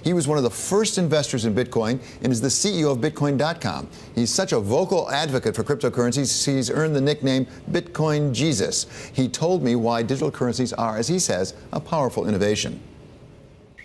He was one of the first investors in Bitcoin and is the CEO of Bitcoin.com. He's such a vocal advocate for cryptocurrencies, he's earned the nickname Bitcoin Jesus. He told me why digital currencies are, as he says, a powerful innovation.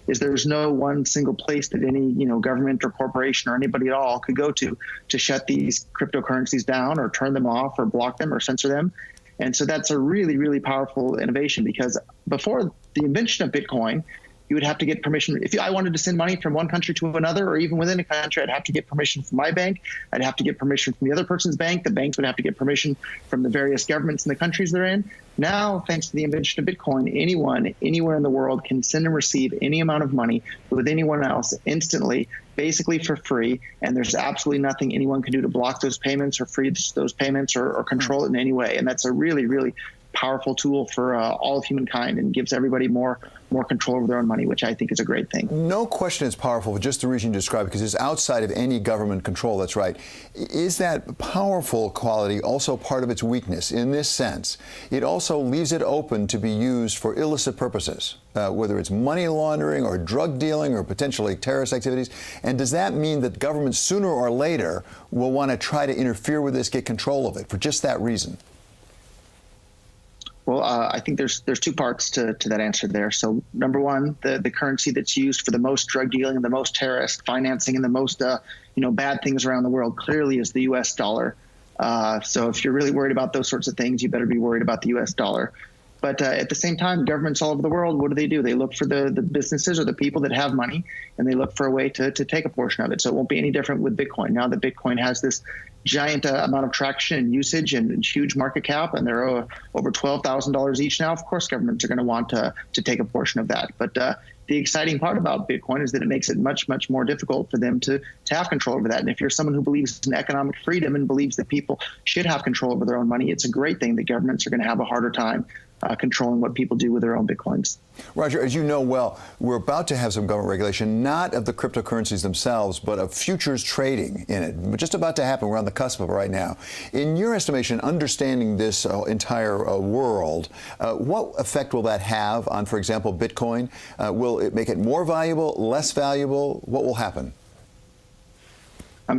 There's no one single place that any government or corporation or anybody at all could go to shut these cryptocurrencies down or turn them off or block them or censor them. And so that's a really, really powerful innovation, because before the invention of Bitcoin, you would have to get permission. If I wanted to send money from one country to another, or even within a country, I'd have to get permission from my bank. I'd have to get permission from the other person's bank. The banks would have to get permission from the various governments in the countries they're in. Now, thanks to the invention of Bitcoin, anyone, anywhere in the world can send and receive any amount of money with anyone else instantly, basically for free. And there's absolutely nothing anyone can do to block those payments or freeze those payments or control it in any way. And that's a really, really powerful tool for all of humankind, and gives everybody more control over their own money, which I think is a great thing. No question it's powerful for just the reason you described, because it's outside of any government control. That's right. Is that powerful quality also part of its weakness in this sense? It also leaves it open to be used for illicit purposes, whether it's money laundering or drug dealing or potentially terrorist activities. And does that mean that governments sooner or later will want to try to interfere with this, get control of it for just that reason? Well, I think there's two parts to that answer there. So number one, the currency that's used for the most drug dealing and the most terrorist financing and the most bad things around the world clearly is the U.S. dollar. So if you're really worried about those sorts of things, you better be worried about the U.S. dollar. But at the same time, governments all over the world, what do? They look for the businesses or the people that have money, and they look for a way to take a portion of it. So it won't be any different with Bitcoin. Now that Bitcoin has this giant amount of traction and usage and huge market cap, and they're over $12,000 each now, of course governments are going to want to take a portion of that. But the exciting part about Bitcoin is that it makes it much, much more difficult for them to have control over that. And if you're someone who believes in economic freedom and believes that people should have control over their own money, it's a great thing that governments are going to have a harder time controlling what people do with their own Bitcoins. Roger, as you know well, we're about to have some government regulation, not of the cryptocurrencies themselves, but of futures trading in it. We're just about to happen. We're on the cusp of it right now. In your estimation, understanding this entire world, what effect will that have on, for example, Bitcoin? Will it make it more valuable, less valuable? What will happen?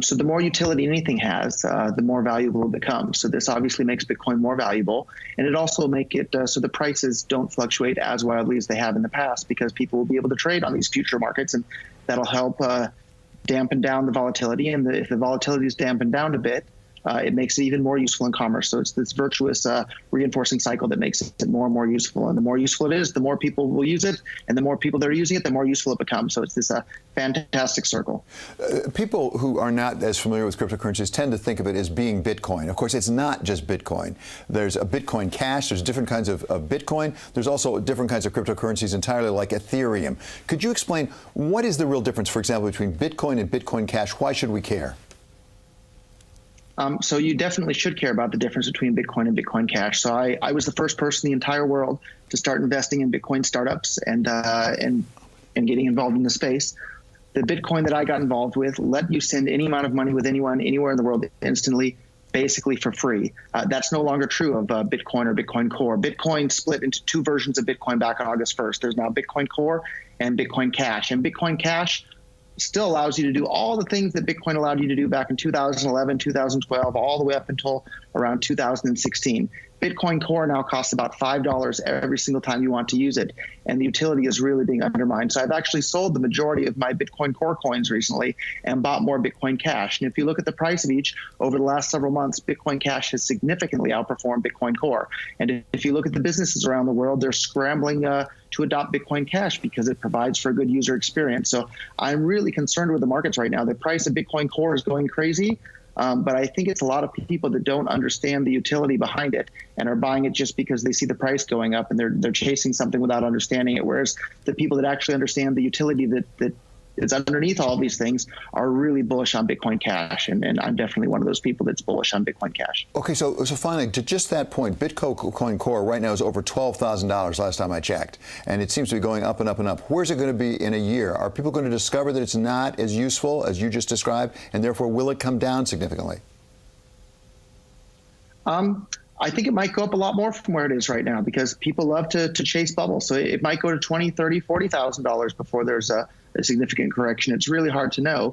So the more utility anything has, the more valuable it becomes. So this obviously makes Bitcoin more valuable, and it also make it so the prices don't fluctuate as wildly as they have in the past, because people will be able to trade on these future markets, and that'll help dampen down the volatility. And if the volatility is dampened down a bit, it makes it even more useful in commerce. So it's this virtuous reinforcing cycle that makes it more and more useful. And the more useful it is, the more people will use it. And the more people that are using it, the more useful it becomes. So it's this fantastic circle. People who are not as familiar with cryptocurrencies tend to think of it as being Bitcoin. Of course, it's not just Bitcoin. There's a Bitcoin Cash. There's different kinds of Bitcoin. There's also different kinds of cryptocurrencies entirely, like Ethereum. Could you explain what is the real difference, for example, between Bitcoin and Bitcoin Cash? Why should we care? So you definitely should care about the difference between Bitcoin and Bitcoin Cash. So I was the first person in the entire world to start investing in Bitcoin startups and getting involved in the space. The Bitcoin that I got involved with let you send any amount of money with anyone, anywhere in the world instantly, basically for free. That's no longer true of Bitcoin or Bitcoin Core. Bitcoin split into two versions of Bitcoin back on August 1st. There's now Bitcoin Core and Bitcoin Cash. And Bitcoin Cash still allows you to do all the things that Bitcoin allowed you to do back in 2011, 2012, all the way up until around 2016. Bitcoin Core now costs about $5 every single time you want to use it, and the utility is really being undermined. So I've actually sold the majority of my Bitcoin Core coins recently and bought more Bitcoin Cash. And if you look at the price of each over the last several months, Bitcoin Cash has significantly outperformed Bitcoin Core. And if you look at the businesses around the world, they're scrambling to adopt Bitcoin Cash because it provides for a good user experience. So I'm really concerned with the markets right now. The price of Bitcoin Core is going crazy. But I think it's a lot of people that don't understand the utility behind it and are buying it just because they see the price going up, and they're chasing something without understanding it. Whereas the people that actually understand the utility that is underneath all these things are really bullish on Bitcoin Cash. And I'm definitely one of those people that's bullish on Bitcoin Cash. Okay, so finally, to just that point, Bitcoin Core right now is over $12,000 last time I checked, and it seems to be going up and up and up. Where's it going to be in a year? Are people going to discover that it's not as useful as you just described, and therefore will it come down significantly? I think it might go up a lot more from where it is right now because people love to chase bubbles. So it might go to $20,000, $30,000, $40,000 before there's a significant correction. It's really hard to know.